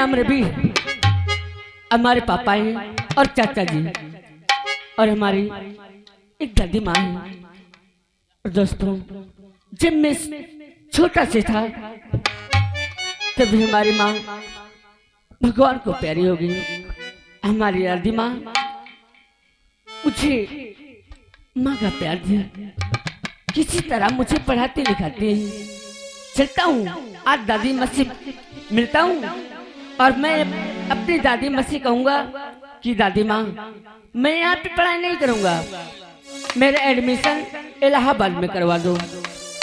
नाम रवि, हमारे पापा हैं और चाचा जी और हमारी एक दादी माँ है। और दोस्तों, जब मैं छोटा से था तभी हमारी माँ भगवान को प्यारी हो गई। हमारी दादी माँ मुझे माँ का प्यार दिया, किसी तरह मुझे पढ़ाते लिखाते हैं। चलता हूँ आज दादी माँ से मिलता हूँ और मैं अपनी दादी माँ से कहूँगा कि दादी माँ, मैं यहाँ पे पढ़ाई नहीं करूँगा, मेरा एडमिशन इलाहाबाद में करवा दो।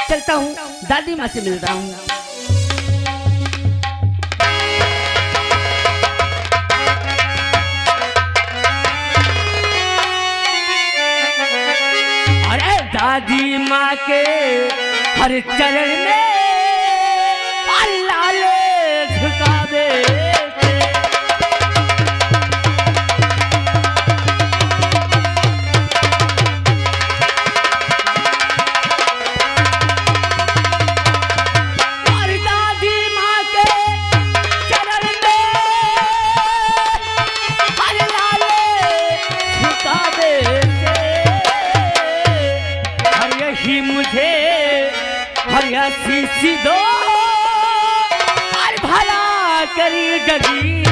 चलता हूँ दादी माँ से मिलता हूँ। अरे दादी माँ के हर चरण में अल्लाह ले झुका दे। शीशी दो और भला करी डगी।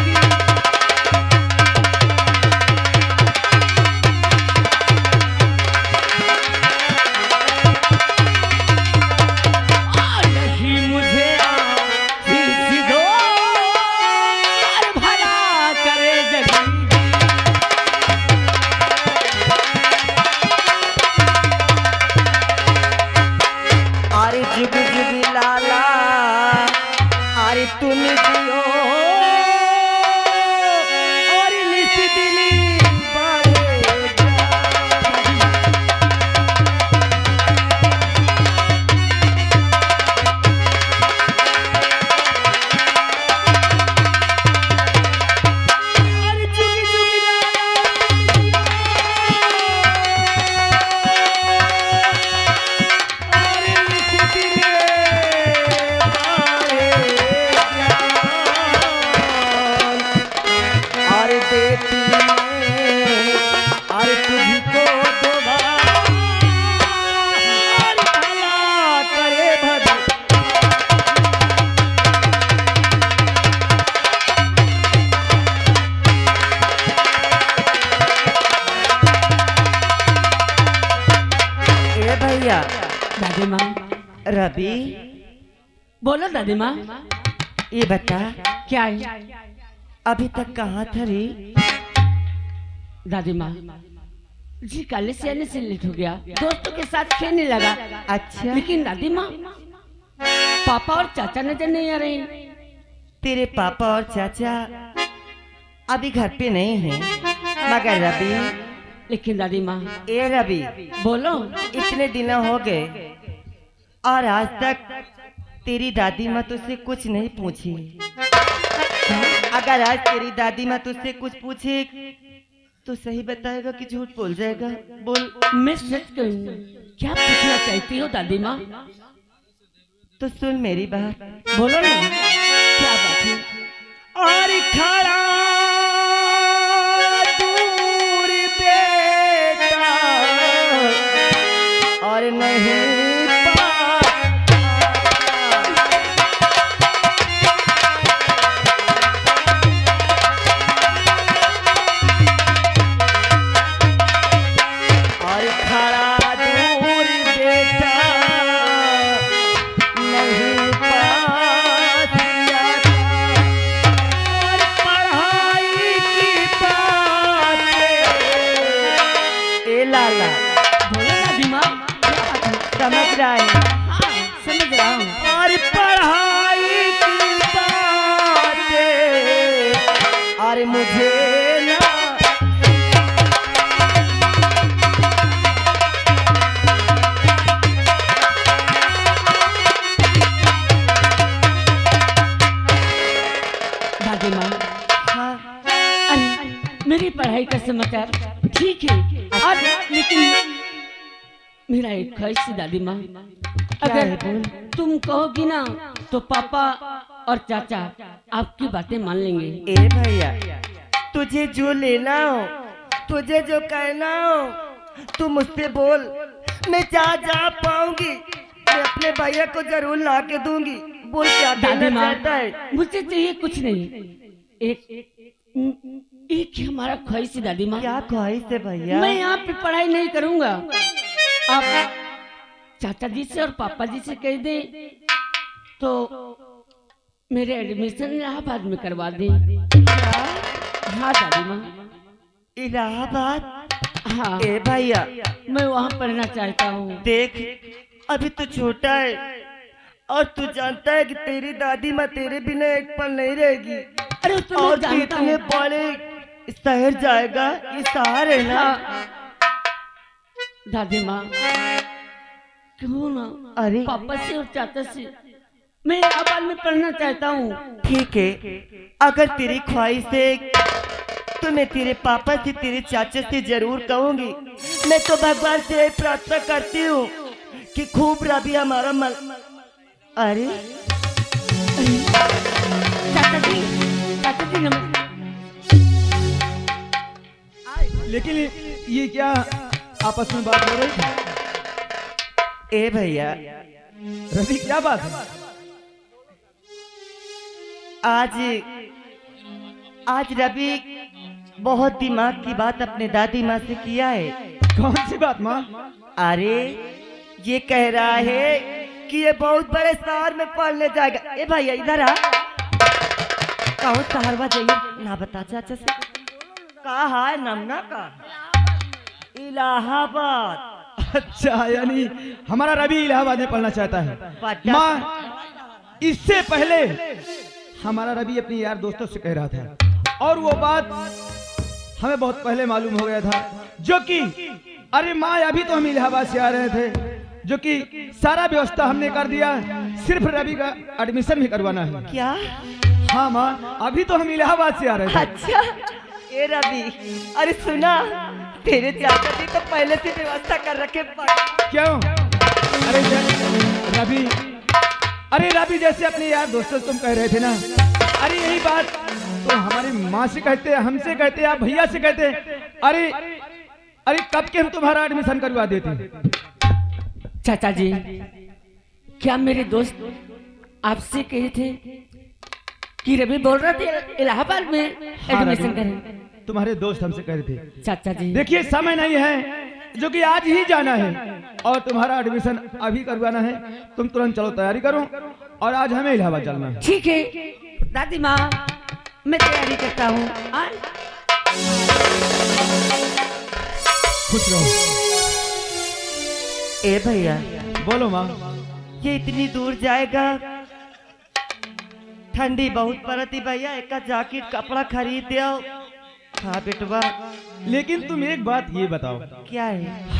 और नहीं मुझे शीशी दो और भला करे डगी। अरे जुग जुग लाला, अरे तुम जियो और निस दिली बारे अरे जुग जुग दादी माँ। रवि, बोलो दादी माँ। ये बता क्या है? अभी तक कहाँ था रे? दादी माँ जी कॉलेज से आने से लेट हो गया, दोस्तों के साथ खेलने लगा। अच्छा, लेकिन दादी माँ पापा और चाचा नजर नहीं आ रहे। तेरे पापा और चाचा अभी घर पे नहीं हैं, मगर रवि। लेकिन दादी माँ। ए रवि, बोलो। इतने दिन हो गए और आज तक तेरी दादी माँ तुझसे कुछ नहीं पूछी। अगर आज तेरी दादी माँ तुझसे कुछ पूछे तो सही बताएगा कि झूठ बोल जाएगा? बोल। मैं सच कहूँ। क्या पूछना चाहती हो दादी माँ? तो सुन मेरी बात। बोलो ना, क्या बात है? और खड़ा दूर बेटा और नहीं समझ रहा है? हाँ, समझ रहा हूँ। और पढ़ाई की बातें और मुझे ना दादी माँ। हाँ, मेरी पढ़ाई का समाचार ठीक है और लेकिन मेरा एक ख्वाहिश दादी माँ, अगर तुम कहोगी ना तो पापा और चाचा आपकी बातें मान लेंगे। ए भैया, तुझे जो लेना हो, तुझे जो कहना हो, तू मुझसे बोल। मैं जहाँ जा पाऊंगी मैं अपने भैया को जरूर ला के दूंगी। बोल क्या दादी देना माँ, चाहता है? मुझे चाहिए कुछ नहीं, एक एक ही हमारा ख्वाहिश है दादी माँ। क्या ख्वाहिश है भैया? मैं यहाँ पे पढ़ाई नहीं करूँगा, आप चाचा जी से और पापा जी से कह दे तो मेरे एडमिशन इलाहाबाद में करवा दें। हाँ दादी माँ। इलाहाबाद? हाँ ए भैया, मैं वहाँ पढ़ना चाहता हूँ। देख अभी तो छोटा है और तू जानता है कि तेरी दादी माँ तेरे बिना एक पल नहीं रहेगी। अरे तो और मैं तू जानता इतने हूँ। बड़े शहर जाएगा, ये शहर है ना? दादी माँ क्यों ना अरे पापा से और चाचा से मैं इलाहाबाद में पढ़ना चाहता हूँ। ठीक है, अगर तेरी ख्वाहिश है तो मैं तेरे पापा से तेरे चाचा से जरूर कहूंगी। मैं तो भगवान से प्रार्थना करती हूँ कि खूब रवि हमारा अरे चाचा जी नमस्ते। लेकिन ये क्या आपस में बात हो रही थी? ए भैया, रवि क्या बात है? आज रवि बहुत दिमाग की बात अपने दादी माँ से किया है। कौन सी बात माँ? अरे ये कह रहा है कि ये बहुत बड़े शहर में पढ़ने जाएगा। ए भैया इधर आ। कहो शहरवा जाइए ना, बता चाचा से कहा है नमना का? इलाहाबाद। अच्छा, यानी हमारा रवि इलाहाबाद में पढ़ना चाहता है। माँ, इससे पहले हमारा रवि अपने यार दोस्तों से कह रहा था और वो बात हमें बहुत पहले मालूम हो गया था, जो कि अरे माँ अभी तो हम इलाहाबाद से आ रहे थे, जो कि सारा व्यवस्था हमने कर दिया, सिर्फ रवि का एडमिशन भी करवाना है। क्या? हाँ माँ, अभी तो हम इलाहाबाद से आ रहे थे। अच्छा ए रवि, अरे सुना, तेरे चाचा जी तो पहले से व्यवस्था कर रखे। क्यों? अरे रवि जैसे अपने यार दोस्तों से तुम कह रहे थे ना, अरे यही बात तो हमारी माँ से कहते, हमसे कहते, आप भैया से कहते। अरे कब के हम तुम्हारा एडमिशन करवा देते। चाचा जी, क्या मेरे दोस्त आपसे कहे थे कि रवि बोल रहा थे इलाहाबाद में एडमिशन करें? तुम्हारे दोस्त हमसे कह रहे थे। चाचा जी देखिए समय नहीं है, जो कि आज ही जाना है और तुम्हारा एडमिशन अभी करवाना है। तुम तुरंत चलो, तैयारी करो और आज हमें इलाहाबाद चलना है। ठीक है दादी माँ, मैं तैयारी करता हूँ। खुश रहो। ए भैया, बोलो माँ। ये इतनी दूर जाएगा, ठंडी बहुत पड़ती भैया, एक जैकेट कपड़ा खरीद दो। हाँ बेटवा। लेकिन तुम एक बात ये बताओ। क्या है?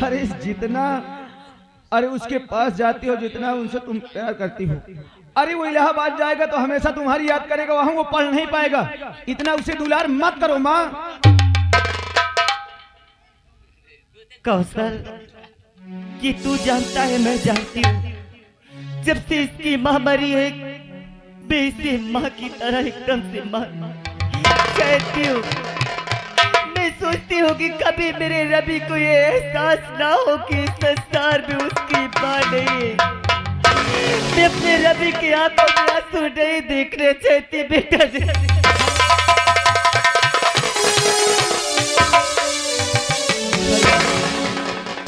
अरे उसके पास जाती हो, जितना उनसे तुम प्यार करती हो, अरे वो इलाहाबाद जाएगा तो हमेशा तुम्हारी याद करेगा, वहां वो पढ़ नहीं पाएगा। इतना उसे दुलार मत करो माँ। कौशल, कि तू जानता है मैं जानती हूँ, जब से इसकी माँ मरी है बेसे माँ की तरह एकदम से माँ कहती हूँ। मैं सोचती हूँ कि कभी मेरे रवि को ये एहसास ना हो कि इस संसार में उसकी माँ नहीं है। मैं अपने रवि की आंखों में आंसू नहीं देखने चाहती बेटा।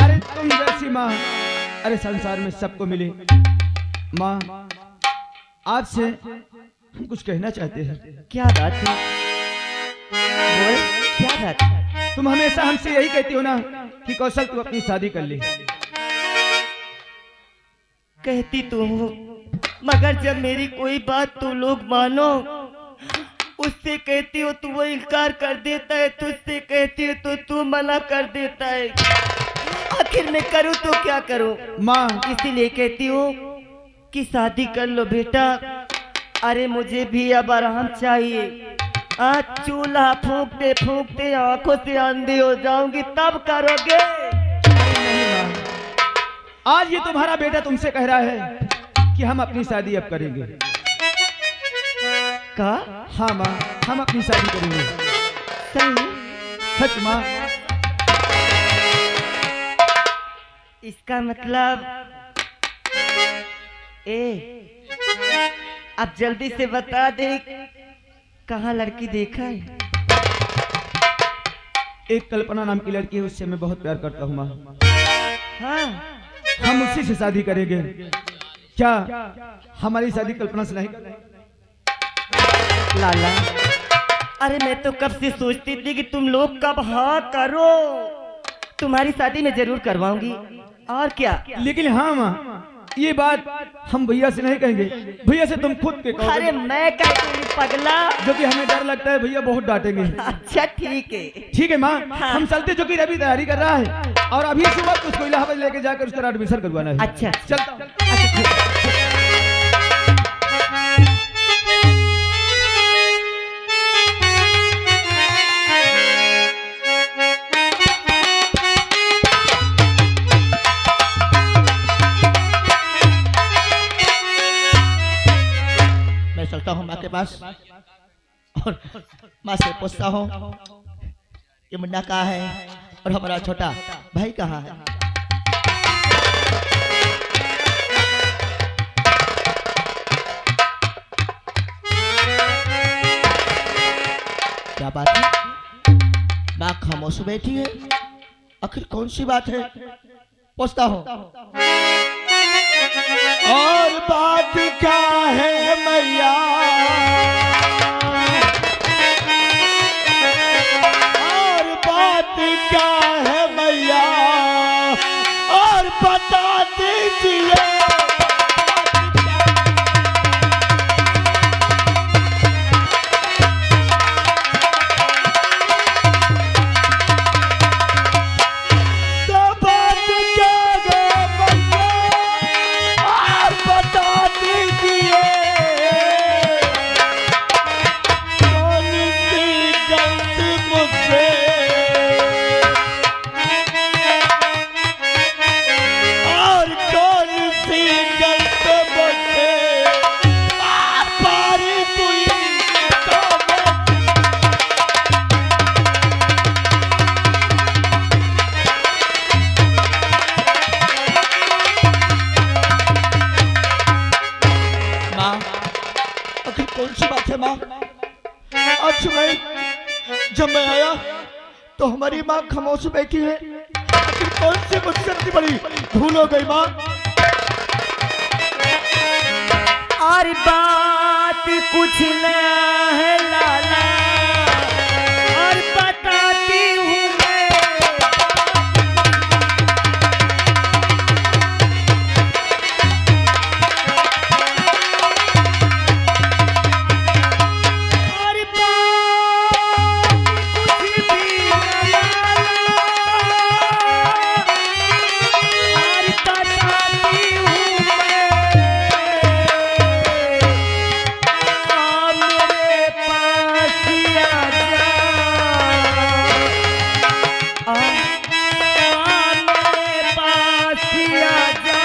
अरे तुम जैसी माँ अरे संसार में सबको मिले। माँ, आपसे हम कुछ कहना चाहते हैं। क्या बात है? बोल, क्या बात है? तुम हमेशा हमसे यही कहती हो ना कि कौशल तू अपनी शादी कर ले। कहती तो हो, मगर जब मेरी कोई बात तो लोग मानो, उससे कहती हो तो वो इनकार कर देता है, तुझसे कहती हो तो तू मना कर देता है। आखिर मैं करूँ तो क्या करूँ माँ? इसीलिए कहती हो कि शादी कर लो बेटा। अरे मुझे भी अब आराम चाहिए। आज चूल्हा फूंकते फूंकते आंखों से अंधी हो जाऊंगी, तब करोगे? आज ये तुम्हारा बेटा तुमसे कह रहा है कि हम अपनी शादी अब करेंगे। का? हाँ माँ, हम अपनी शादी करेंगे। सही? सच माँ। इसका मतलब अब जल्दी से बता दे, कहाँ लड़की देखा है? एक कल्पना नाम की लड़की है, उससे मैं बहुत प्यार करता हूँ माँ। हाँ, हम उसी से शादी करेंगे। क्या हमारी शादी कल्पना से नहीं? लाला, अरे मैं तो कब से सोचती थी कि तुम लोग कब हाँ करो। तुम्हारी शादी मैं जरूर करवाऊंगी, और क्या। लेकिन हाँ माँ, ये बात हम भैया से नहीं कहेंगे, भैया से तुम खुद के कहोगे। अरे मैं क्या करूं पगला, जो कि हमें डर लगता है भैया बहुत डांटेंगे। अच्छा ठीक है। ठीक है माँ, हाँ। हम चलते, जो कि रवि तैयारी कर रहा है और अभी सुबह उसको इलाहाबाद लेके जाकर उसका एडमिशन करवाना है। अच्छा चलता हूं। अच्छा ठीक है। मैं चलता हूँ माँ के पास और माँ से पूछता हूँ कि मुन्ना कहाँ है और हमारा छोटा भाई कहाँ है। क्या बात है, माँ खामोश बैठी है, आखिर कौन सी बात है? पूछता हूँ। और बात क्या है मैया, और बात क्या है मैया, और बता दीजिए। कौन सी बात है माँ? आज सुबह जब मैं आया तो हमारी माँ खामोश बैठी है, आखिर कौन सी मुझसे इतनी बड़ी भूल हो गई माँ? और बात कुछ न है लाला, और बताती हूँ मैं। और बात कुछ भी न लाला, और बताती हूँ मैं। मेरे पास ही आ जा, मेरे पास ही आ जा,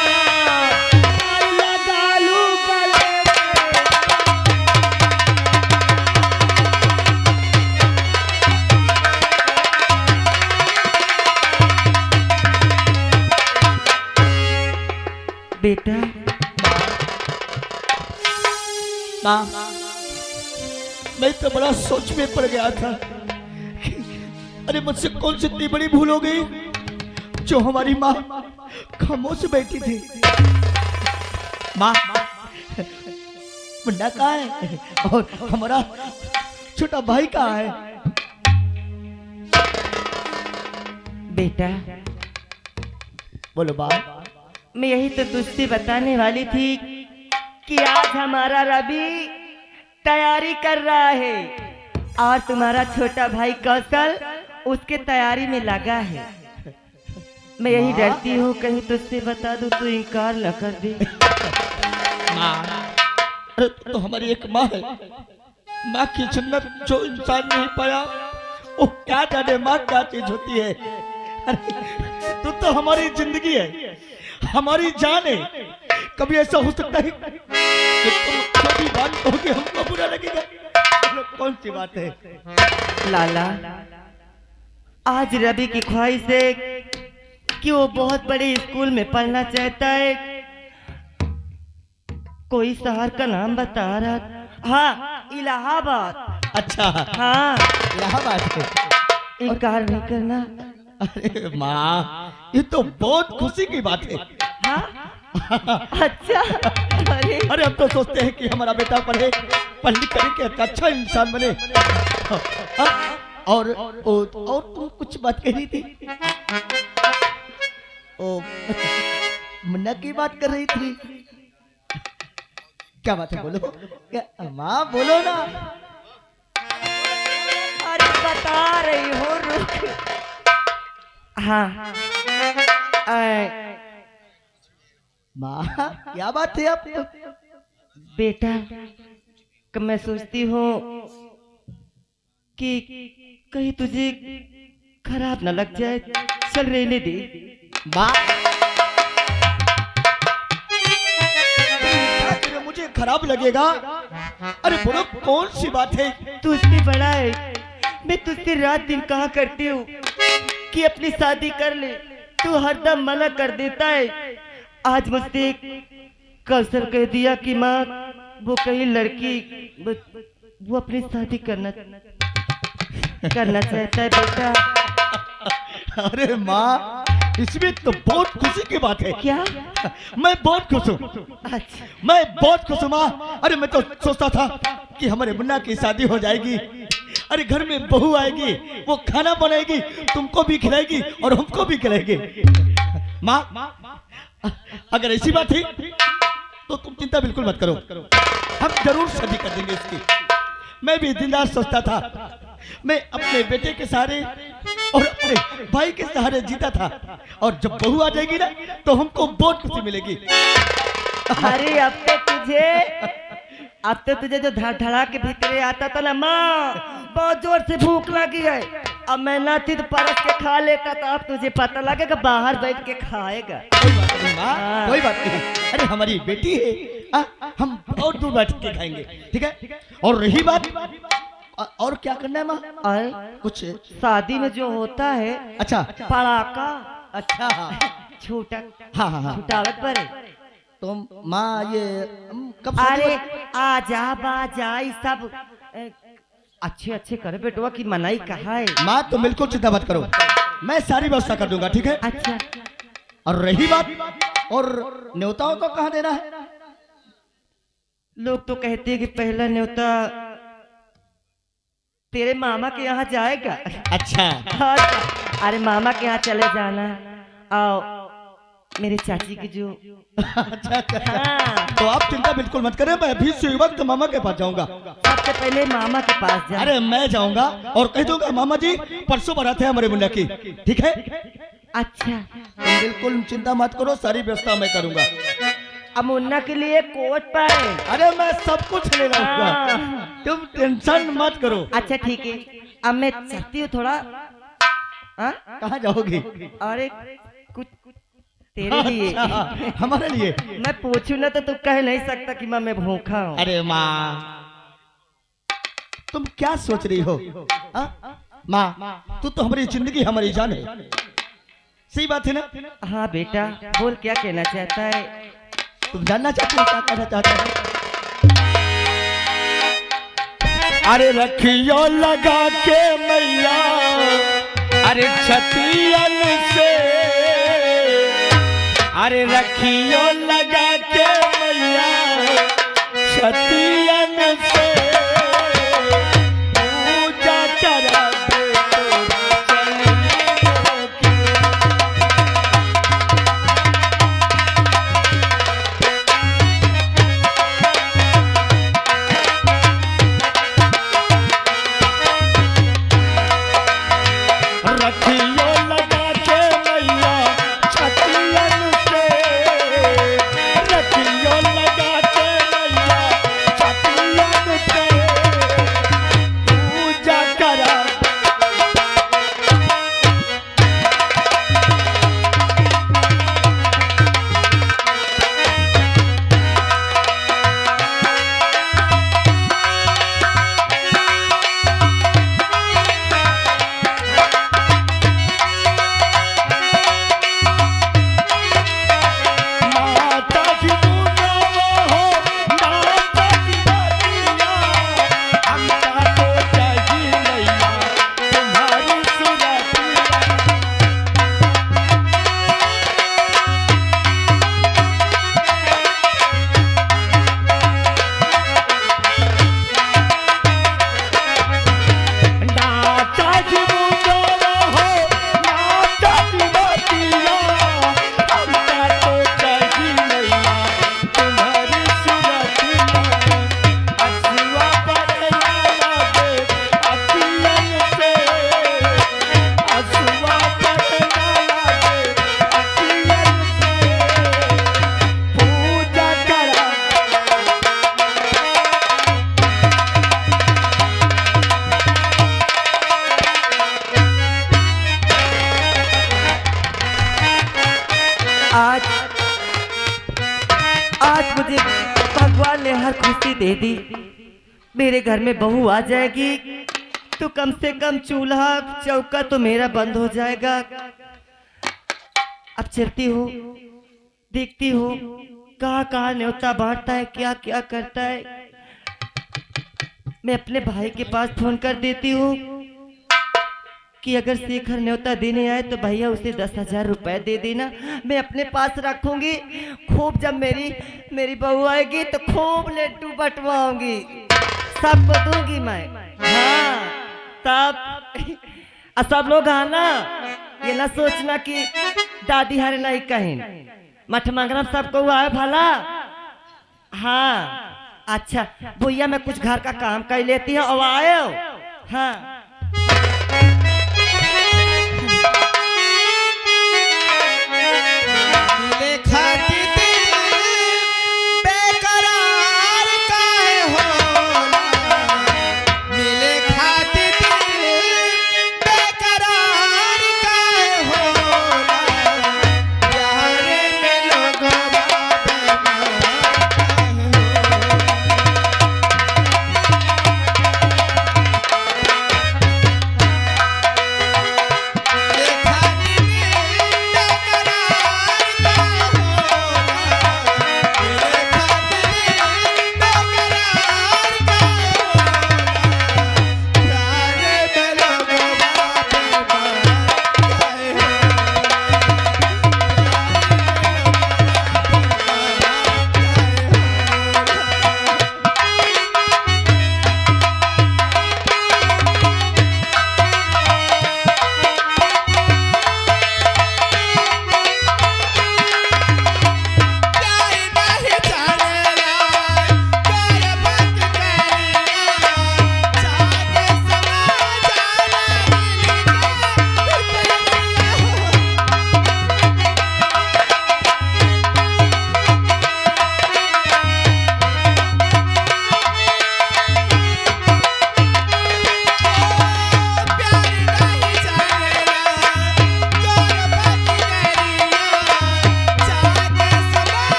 लगा लूं गले में। बेटा माँ, मैं तो बड़ा सोच में पड़ गया था कि अरे मुझसे कौन सी इतनी बड़ी भूल हो गई जो हमारी माँ खामोश बैठी थी। माँ, मुन्ना कहाँ है और हमारा छोटा भाई कहाँ है? बेटा, बोलो माँ। मैं यही तो तुझसे बताने वाली थी कि आज हमारा रवि तैयारी कर रहा है और तुम्हारा छोटा भाई कौशल उसके तैयारी में लगा है। मैं यही डरती हूँ कहीं तुझसे बता दूँ तो इनकार न कर दे। माँ, अरे तो हमारी एक माँ है, माँ की जन्नत जो इंसान नहीं पाया वो क्या जाने माँ क्या चीज होती है। अरे तू तो हमारी जिंदगी है, हमारी जान है। कभी ऐसा हो सकता है कि तुम जो भी बात कहोगे हमको बुरा लगेगा? बोलो कौन सी बात है? लाला, आज रवि की ख्वाहिश है कि वो बहुत बड़े स्कूल में पढ़ना चाहता है। कोई शहर का नाम बता रहा। हाँ, इलाहाबाद। अच्छा, हाँ, इलाहाबाद है। इनकार नहीं करना। अरे माँ, ये तो बहुत खुशी की बात है। हाँ? अच्छा। अरे अरे हम तो सोचते हैं कि हमारा बेटा पढ़े, पढ़ लिख करके एक अच्छा इंसान बने। और तुम कुछ बात कह रही थी? ओ, मुन्ना की बात कर रही थी। क्या बात है, बोलो। क्या माँ, बोलो ना। अरे बता रही हो, रुक। हाँ, माँ क्या बात है आप? बेटा, मैं सोचती हूँ कि कहीं तुझे खराब न लग जाए, चल रहने दे। माँ, मुझे खराब लगेगा? अरे बोलो कौन सी बात है? तू इससे बड़ा है। मैं तुझसे रात दिन कहा करती हूँ कि अपनी शादी कर ले, तू हरदम मना कर देता है। आज मुझसे कौशल कह दिया कि माँ वो कहीं लड़की वो अपनी शादी करना चाहता है बेटा। अरे माँ, इसमें तो बहुत खुशी की बात है। क्या? मैं बहुत खुश हूँ। अच्छा, मैं बहुत खुश हूँ माँ। अरे मैं तो सोचता था कि हमारे मुन्ना की शादी हो जाएगी। अरे घर में बहू आएगी, वो खाना बनाएगी, तुमको भी खिलाएगी और हमको भी खिलाएगी। माँ, अगर ऐसी बात है तो तुम चिंता बिल्कुल मत करो, हम जरूर शादी कर देंगे इसकी। मैं भी दिन रात सोचता था, मैं अपने बेटे के सहारे और अपने भाई के सहारे जीता था, और जब बहू आ जाएगी ना तो हमको बहुत खुशी मिलेगी। अरे अब तो तुझे जो धड़ा के भीतरे आता था ना माँ, बहुत जोर से भूख लगी है। अब मैं ना थी तो परस के खा लेता, तो अब तुझे पता लगेगा बाहर बैठ के खाएगा। कोई बात नहीं माँ, कोई बात नहीं। अरे हमारी बेटी है, हम और दूर बैठ के खाएंगे, ठीक है? और रही बात, और क्या करना है माँ? कुछ शादी में जो होता है, अच्छा, पड़ाका, अच्छा, छूटा, हाँ हाँ हाँ, छुटावत पर तो माँ ये कब? अरे आजा बाजा ये सब अच्छे अच्छे करे बेटवा की मनाई कहा है। माँ तो बिल्कुल चिंता मत करो, मैं सारी व्यवस्था कर दूंगा, ठीक है? अच्छा, और रही बात, और न्योताओं को कहाँ देना है? लोग तो कहते हैं कि पहला न्योता तेरे मामा के यहाँ जाएगा। अच्छा, अरे मामा के यहाँ चले जाना, आओ मेरे चाची की जो अच्छा। हाँ। तो आप चिंता बिल्कुल मत करें, मैं अभी से वक्त मामा के पास जाऊंगा। सबसे पहले मामा के पास जा। अरे मैं जाऊंगा और कह दूंगा मामा जी परसों बारात है हमारे मुन्ना की, ठीक है? अच्छा, तुम बिल्कुल चिंता मत करो, सारी व्यवस्था मैं करूंगा। अब मुन्ना के लिए कोट पाए। अरे मैं सब कुछ ले लाऊंगा, तुम टेंशन मत करो। अच्छा ठीक है, अब मैं चाहती हूँ थोड़ा। कहाँ जाओगी? अरे कुछ तेरे लिए। अच्छा, हमारे लिए? मैं पूछू ना तो तू कह नहीं सकता कि मैं भूखा हूँ। अरे माँ, तुम क्या सोच रही हो? माँ, तू तो हमारी जिंदगी, हमारी जान है, सही बात है ना? हाँ बेटा, बोल क्या कहना चाहता है? तुम जानना चाहते हो क्या कहना चाहता है? अरे रखियो लगा के मैया, अरे छतियन से, अरे रखियो लगा के मैया छतियन से, पूजा करा दे तो चलिए की। रखियो लगा के मैया छतियन से, रखियो लगा के मैया छतियन आज आज मुझे भगवान ने हर खुशी दे दी। मेरे घर में बहू आ जाएगी तो कम से कम चूल्हा चौका तो मेरा बंद हो जाएगा। अब चलती हूँ, देखती हूँ कहाँ कहाँ न्योता बांटता है, क्या क्या करता है। मैं अपने भाई के पास फोन कर देती हूँ कि अगर शेखर न्योता देने आए तो भैया उसे 10,000 रुपए दे देना, मैं अपने पास रखूंगी। खूब जब मेरी बहू आएगी तो खूब लड्डू बंटवाऊंगी, सबको दूंगी मैं। हाँ सब लोग आना, ये ना सोचना कि दादी हरे नहीं कहीं मठ मंगरम सबको आए भला। हाँ अच्छा भैया मैं कुछ घर का काम कर लेती हूँ और आए। हाँ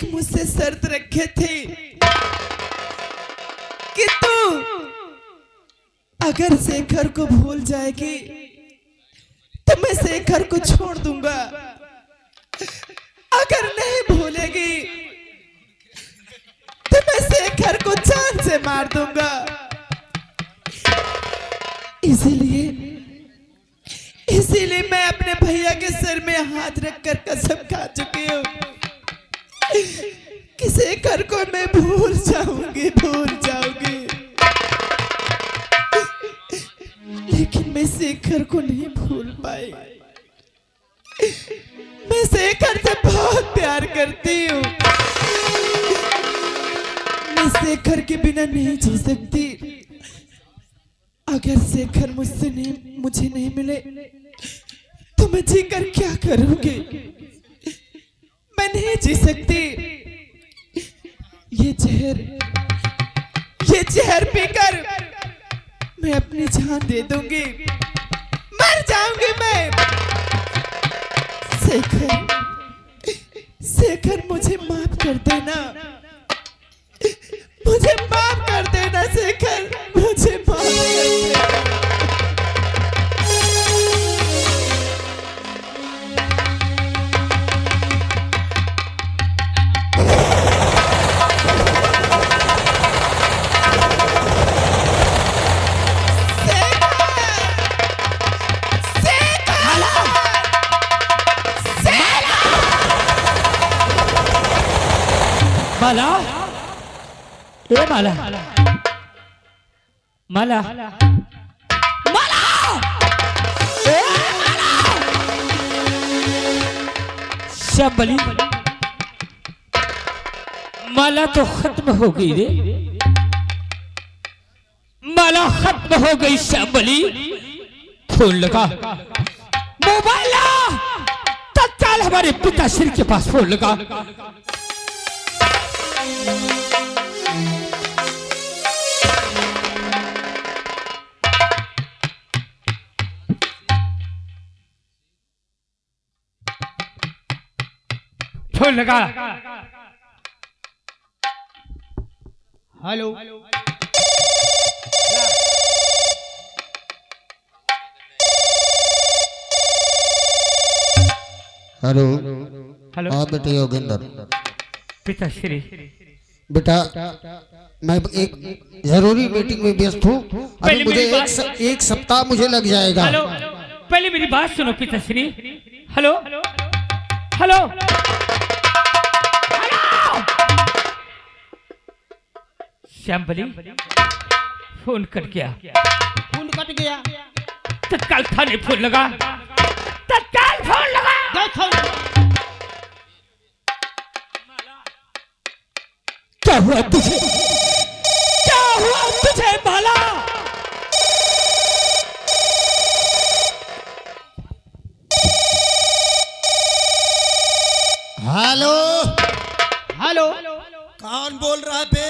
मुझसे शर्त रखे थे कि तू अगर शेखर को भूल जाएगी तो मैं शेखर को छोड़ दूंगा, अगर नहीं भूलेगी तो मैं शेखर को जान से मार दूंगा। इसीलिए मैं अपने भैया के सर में हाथ रखकर कसम खा चुकी हूँ कि शेखर को मैं भूल जाऊंगी। लेकिन मैं शेखर को नहीं भूल पाई। मैं शेखर से बहुत प्यार करती हूँ। मैं शेखर के बिना नहीं जी सकती। अगर शेखर मुझे नहीं मिले तो मैं जीकर क्या करूंगी? मैं नहीं जी सकती। ये जहर पीकर मैं अपनी जान दे दूंगी, मर जाऊंगी मैं। शेखर मुझे माफ कर देना, मुझे माफ कर देना शेखर, मुझे माफ कर देना। माला, ए माला, माला, माला, ए माला, श्यामबली, माला तो खत्म हो गई रे, माला खत्म हो गई श्यामबली। फोन लगा, मोबाइल ला, तत्काल हमारे पिताश्री के पास फोन लगा। फोन लगा, हेलो, हेलो। हेलो। हाँ बेटे योगेंद्र। पिताश्री। बेटा मैं एक जरूरी मीटिंग में व्यस्त हूँ, अभी मुझे एक सप्ताह मुझे लग जाएगा। हेलो, पहले मेरी बात सुनो पिताश्री। Hello, hello, Shyambali, phone cut गया। फोन कट गया। तत्काल थाने फोन लगा, तत्काल फोन लगा। क्या हुआ तुझे, क्या हुआ तुझे माला? हेलो, हेलो, कौन बोल रहा है बे?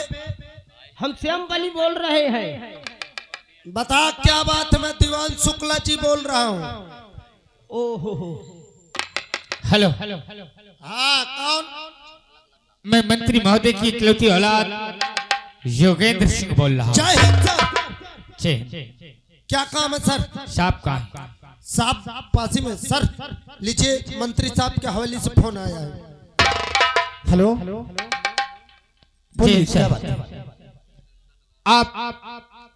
हम श्यामबली बोल रहे हैं। बता क्या बात है? मैं दीवान शुक्ला जी बोल रहा हूँ। ओहो, हेलो, हाँ कौन? मैं मंत्री महोदय की इकलौती औलाद योगेंद्र सिंह बोल रहा हूँ। जय हिंद सर। जय हिंद। क्या काम है सर? साहब का साहब पासी में सर, लीजिए मंत्री साहब के हवेली से फोन आया है। हेलो, जी सर, आप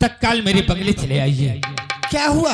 तत्काल मेरे बंगले चले आइए। क्या हुआ?